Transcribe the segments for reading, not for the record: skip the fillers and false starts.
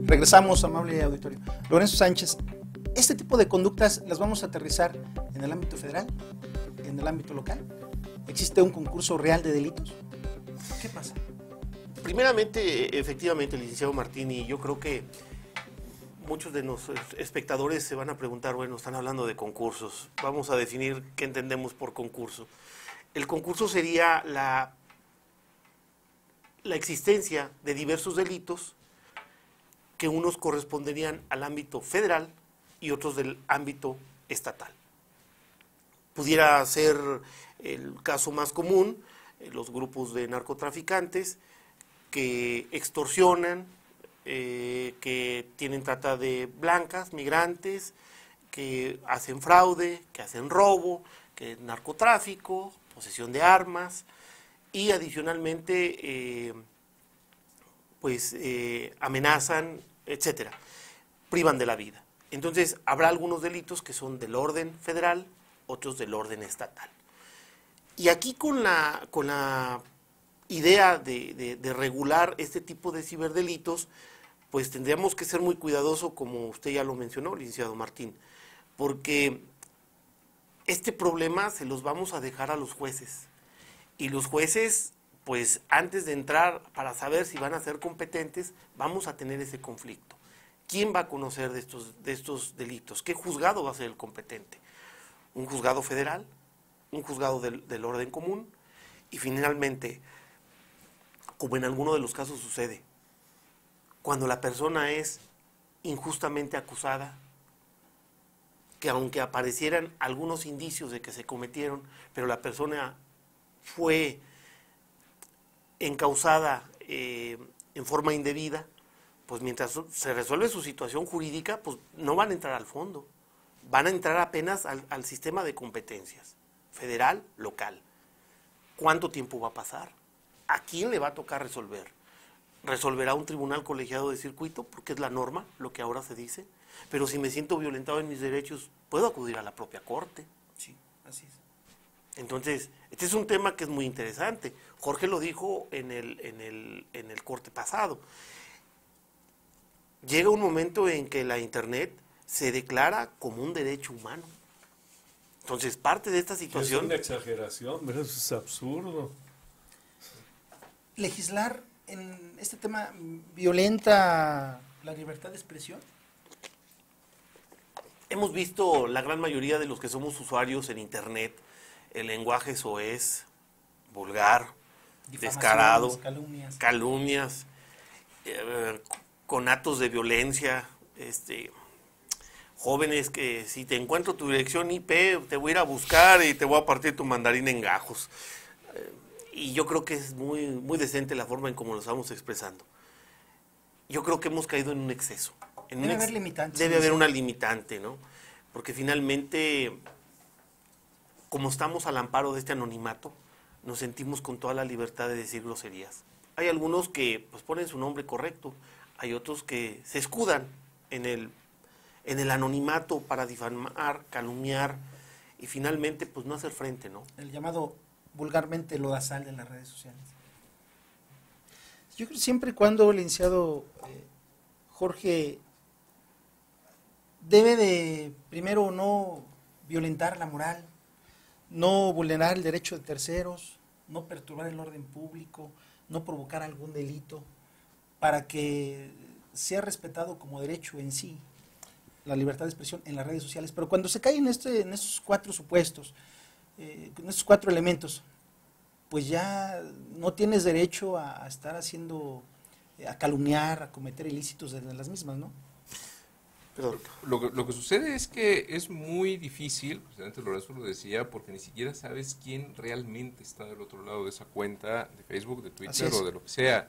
Regresamos, amable auditorio. Lorenzo Sánchez, ¿este tipo de conductas las vamos a aterrizar en el ámbito federal, en el ámbito local? ¿Existe un concurso real de delitos? ¿Qué pasa? Primeramente, efectivamente, licenciado Martini, yo creo que muchos de los espectadores se van a preguntar, bueno, están hablando de concursos, vamos a definir qué entendemos por concurso. El concurso sería la existencia de diversos delitos que unos corresponderían al ámbito federal y otros del ámbito estatal. Pudiera ser el caso más común, los grupos de narcotraficantes que extorsionan, que tienen trata de blancas, migrantes, que hacen fraude, que hacen robo, que narcotráfico, posesión de armas y adicionalmente amenazan, etcétera, privan de la vida. Entonces, habrá algunos delitos que son del orden federal, otros del orden estatal. Y aquí con la idea de regular este tipo de ciberdelitos, pues tendríamos que ser muy cuidadosos, como usted ya lo mencionó, licenciado Martín, porque este problema se los vamos a dejar a los jueces. Y los jueces, pues antes de entrar para saber si van a ser competentes, vamos a tener ese conflicto. ¿Quién va a conocer de estos delitos? ¿Qué juzgado va a ser el competente? ¿Un juzgado federal? ¿Un juzgado del orden común? Y finalmente, como en alguno de los casos sucede, cuando la persona es injustamente acusada, que aunque aparecieran algunos indicios de que se cometieron, pero la persona fue encausada en forma indebida, pues mientras se resuelve su situación jurídica, pues no van a entrar al fondo, van a entrar apenas al sistema de competencias, federal, local. ¿Cuánto tiempo va a pasar? ¿A quién le va a tocar resolver? ¿Resolverá un tribunal colegiado de circuito? Porque es la norma, lo que ahora se dice. Pero si me siento violentado en mis derechos, puedo acudir a la propia corte. Sí, así es. Entonces, este es un tema que es muy interesante. Jorge lo dijo en el corte pasado. Llega un momento en que la Internet se declara como un derecho humano. Entonces, parte de esta situación... Es una exageración, ¿verdad? Eso es absurdo. ¿Legislar en este tema violenta la libertad de expresión? Hemos visto la gran mayoría de los que somos usuarios en Internet, el lenguaje soez, vulgar, descarado, calumnias, con actos de violencia, jóvenes que si te encuentro tu dirección IP, te voy a ir a buscar y te voy a partir tu mandarín en gajos. Y yo creo que es muy, muy decente la forma en cómo lo estamos expresando. Yo creo que hemos caído en un exceso. Debe haber limitantes. Debe haber una limitante, ¿no? Porque finalmente, como estamos al amparo de este anonimato, nos sentimos con toda la libertad de decir groserías. Hay algunos que pues, ponen su nombre correcto, hay otros que se escudan en el anonimato para difamar, calumniar y finalmente pues no hacer frente, ¿no? El llamado vulgarmente lodazal de las redes sociales. Yo creo siempre y cuando el licenciado Jorge debe de, primero, no violentar la moral, no vulnerar el derecho de terceros, no perturbar el orden público, no provocar algún delito, para que sea respetado como derecho en sí la libertad de expresión en las redes sociales. Pero cuando se cae en esos cuatro supuestos, en esos cuatro elementos, pues ya no tienes derecho a estar haciendo, a calumniar, a cometer ilícitos desde las mismas, ¿no? Perdón. Lo que sucede es que es muy difícil, precisamente Lorenzo lo decía, porque ni siquiera sabes quién realmente está del otro lado de esa cuenta de Facebook, de Twitter o de lo que sea,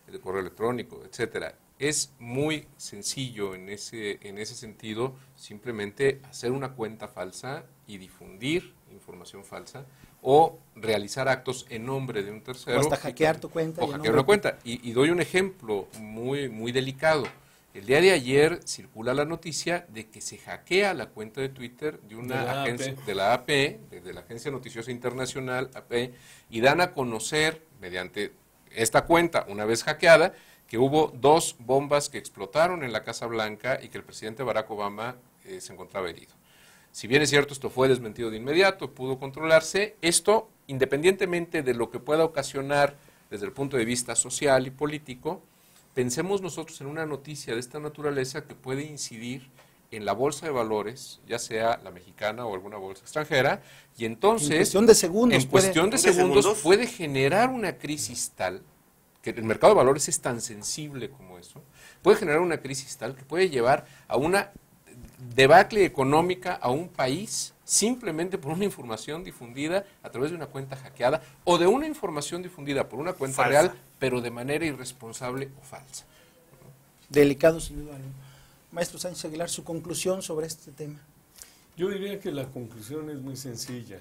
de correo electrónico, etcétera. Es muy sencillo en ese sentido, simplemente hacer una cuenta falsa y difundir información falsa o realizar actos en nombre de un tercero. O hasta hackear tu cuenta. O hackear una cuenta. Y doy un ejemplo muy, muy delicado. El día de ayer circula la noticia de que se hackea la cuenta de Twitter de una agencia, de la AP, de la Agencia Noticiosa Internacional, AP, y dan a conocer, mediante esta cuenta, una vez hackeada, que hubo 2 bombas que explotaron en la Casa Blanca y que el presidente Barack Obama se encontraba herido. Si bien es cierto, esto fue desmentido de inmediato, pudo controlarse, esto, independientemente de lo que pueda ocasionar desde el punto de vista social y político, pensemos nosotros en una noticia de esta naturaleza que puede incidir en la bolsa de valores, ya sea la mexicana o alguna bolsa extranjera, y entonces, en cuestión de segundos, puede generar una crisis tal, que el mercado de valores es tan sensible como eso, puede generar una crisis tal que puede llevar a una debacle económica a un país simplemente por una información difundida a través de una cuenta hackeada o de una información difundida por una cuenta falsa, real, pero de manera irresponsable o falsa. Delicado, sin duda. Maestro Sánchez Aguilar, su conclusión sobre este tema. Yo diría que la conclusión es muy sencilla.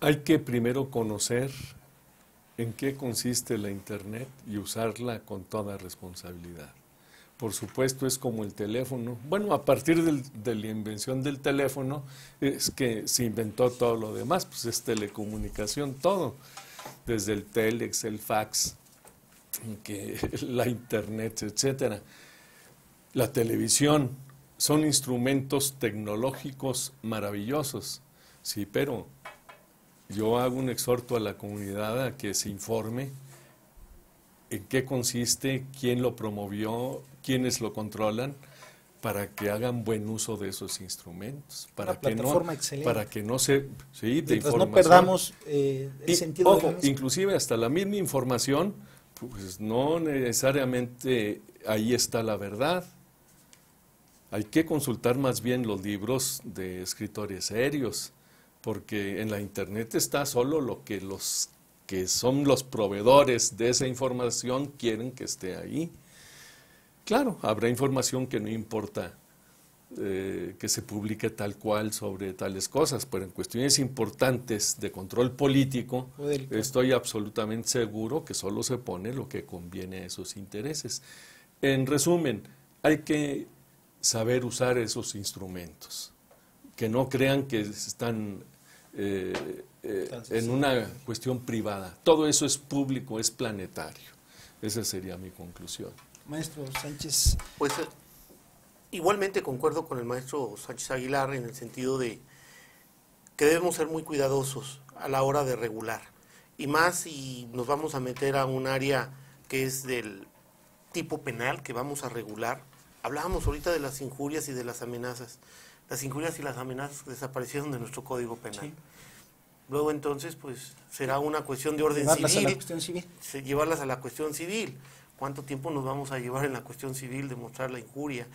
Hay que primero conocer en qué consiste la Internet y usarla con toda responsabilidad. Por supuesto, es como el teléfono. Bueno, a partir de la invención del teléfono es que se inventó todo lo demás, pues es telecomunicación, todo. Desde el telex, el fax, la Internet, etcétera. La televisión son instrumentos tecnológicos maravillosos, sí, pero yo hago un exhorto a la comunidad a que se informe en qué consiste, quién lo promovió, quiénes lo controlan, para que hagan buen uso de esos instrumentos, para que no se sí, de información. No perdamos el sentido. Ojo, inclusive hasta la misma información, pues no necesariamente ahí está la verdad. Hay que consultar más bien los libros de escritores serios, porque en la Internet está solo lo que los que son los proveedores de esa información quieren que esté ahí. Claro, habrá información que no importa que se publique tal cual sobre tales cosas, pero en cuestiones importantes de control político, estoy absolutamente seguro que solo se pone lo que conviene a esos intereses. En resumen, hay que saber usar esos instrumentos, que no crean que están en una cuestión privada. Todo eso es público, es planetario. Esa sería mi conclusión. Maestro Sánchez. Pues igualmente concuerdo con el maestro Sánchez Aguilar en el sentido de que debemos ser muy cuidadosos a la hora de regular. Y más si nos vamos a meter a un área que es del tipo penal que vamos a regular. Hablábamos ahorita de las injurias y de las amenazas. Las injurias y las amenazas desaparecieron de nuestro Código Penal. Sí. Luego entonces, pues, será una cuestión de orden civil. A la cuestión civil. Llevarlas a la cuestión civil. ¿Cuánto tiempo nos vamos a llevar en la cuestión civil de mostrar la injuria?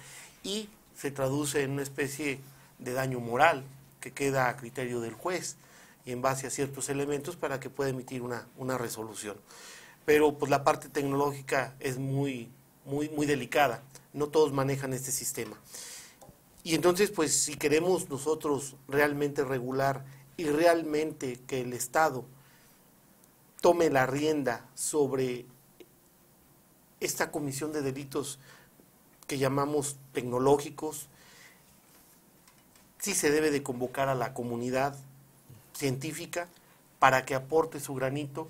Y se traduce en una especie de daño moral que queda a criterio del juez y en base a ciertos elementos para que pueda emitir una resolución. Pero pues la parte tecnológica es muy delicada. No todos manejan este sistema. Y entonces, pues, si queremos nosotros realmente regular y realmente que el Estado tome la rienda sobre esta comisión de delitos que llamamos tecnológicos, sí se debe de convocar a la comunidad científica para que aporte su granito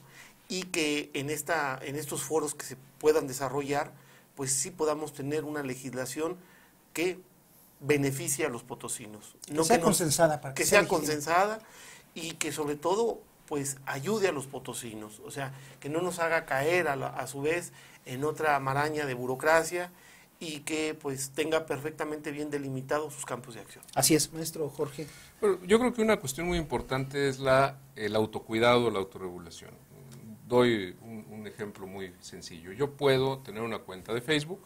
y que en estos foros que se puedan desarrollar, pues sí podamos tener una legislación que beneficie a los potosinos. No que sea consensada. Que sea consensada y que sobre todo pues ayude a los potosinos, o sea, que no nos haga caer a su vez en otra maraña de burocracia y que pues tenga perfectamente bien delimitados sus campos de acción. Así es, maestro Jorge. Bueno, yo creo que una cuestión muy importante es el autocuidado, la autorregulación. Doy un ejemplo muy sencillo. Yo puedo tener una cuenta de Facebook,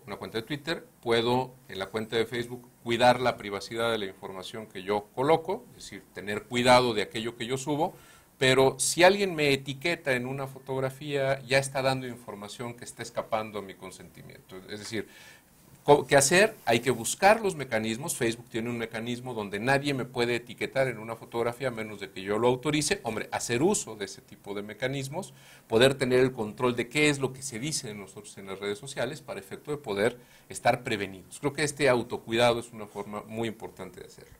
una cuenta de Twitter, puedo en la cuenta de Facebook cuidar la privacidad de la información que yo coloco, es decir, tener cuidado de aquello que yo subo, pero si alguien me etiqueta en una fotografía, ya está dando información que está escapando a mi consentimiento. Es decir, ¿Qué hacer? Hay que buscar los mecanismos. Facebook tiene un mecanismo donde nadie me puede etiquetar en una fotografía a menos de que yo lo autorice. Hombre, hacer uso de ese tipo de mecanismos, poder tener el control de qué es lo que se dice de nosotros en las redes sociales para efecto de poder estar prevenidos. Creo que este autocuidado es una forma muy importante de hacerlo.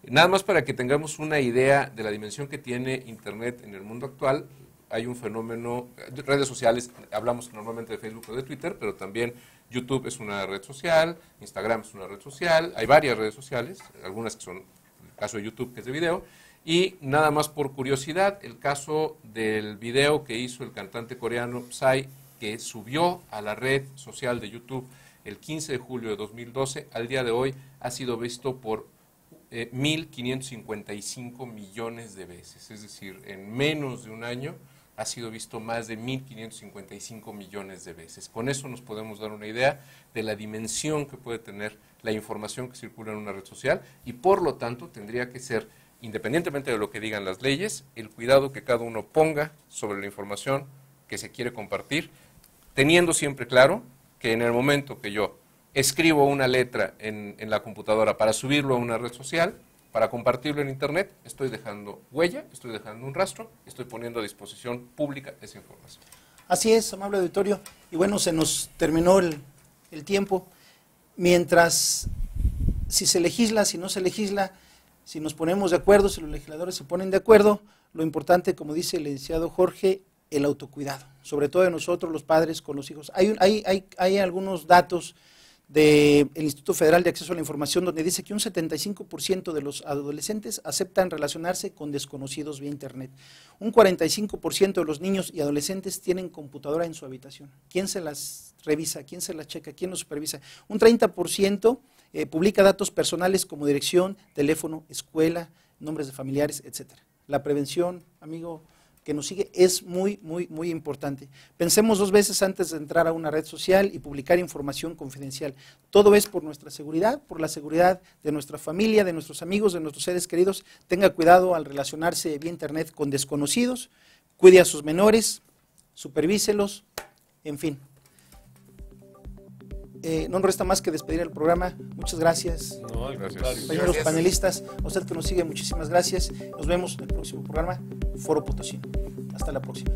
Nada más para que tengamos una idea de la dimensión que tiene Internet en el mundo actual, hay un fenómeno, redes sociales, hablamos normalmente de Facebook o de Twitter, pero también YouTube es una red social, Instagram es una red social, hay varias redes sociales, algunas que son, el caso de YouTube que es de video, y nada más por curiosidad, el caso del video que hizo el cantante coreano Psy, que subió a la red social de YouTube el 15 de julio de 2012, al día de hoy ha sido visto por 1.555 millones de veces, es decir, en menos de un año ha sido visto más de 1.555 millones de veces. Con eso nos podemos dar una idea de la dimensión que puede tener la información que circula en una red social y por lo tanto tendría que ser, independientemente de lo que digan las leyes, el cuidado que cada uno ponga sobre la información que se quiere compartir, teniendo siempre claro que en el momento que yo escribo una letra en la computadora para subirlo a una red social, para compartirlo en Internet, estoy dejando huella, estoy dejando un rastro, estoy poniendo a disposición pública esa información. Así es, amable auditorio. Y bueno, se nos terminó el tiempo. Mientras, si se legisla, si no se legisla, si nos ponemos de acuerdo, si los legisladores se ponen de acuerdo, lo importante, como dice el licenciado Jorge, el autocuidado, sobre todo de nosotros los padres con los hijos. Hay algunos datos del Instituto Federal de Acceso a la Información donde dice que un 75% de los adolescentes aceptan relacionarse con desconocidos vía internet. Un 45% de los niños y adolescentes tienen computadora en su habitación. ¿Quién se las revisa? ¿Quién se las checa? ¿Quién los supervisa? Un 30% publica datos personales como dirección, teléfono, escuela, nombres de familiares, etcétera. La prevención, amigo que nos sigue, es muy, muy, muy importante. Pensemos 2 veces antes de entrar a una red social y publicar información confidencial. Todo es por nuestra seguridad, por la seguridad de nuestra familia, de nuestros amigos, de nuestros seres queridos. Tenga cuidado al relacionarse vía internet con desconocidos, cuide a sus menores, supervíselos, en fin. No nos resta más que despedir el programa. Muchas gracias. No, al contrario. Compañeros panelistas, a usted que nos sigue, muchísimas gracias. Nos vemos en el próximo programa, Foro Potosí. Hasta la próxima.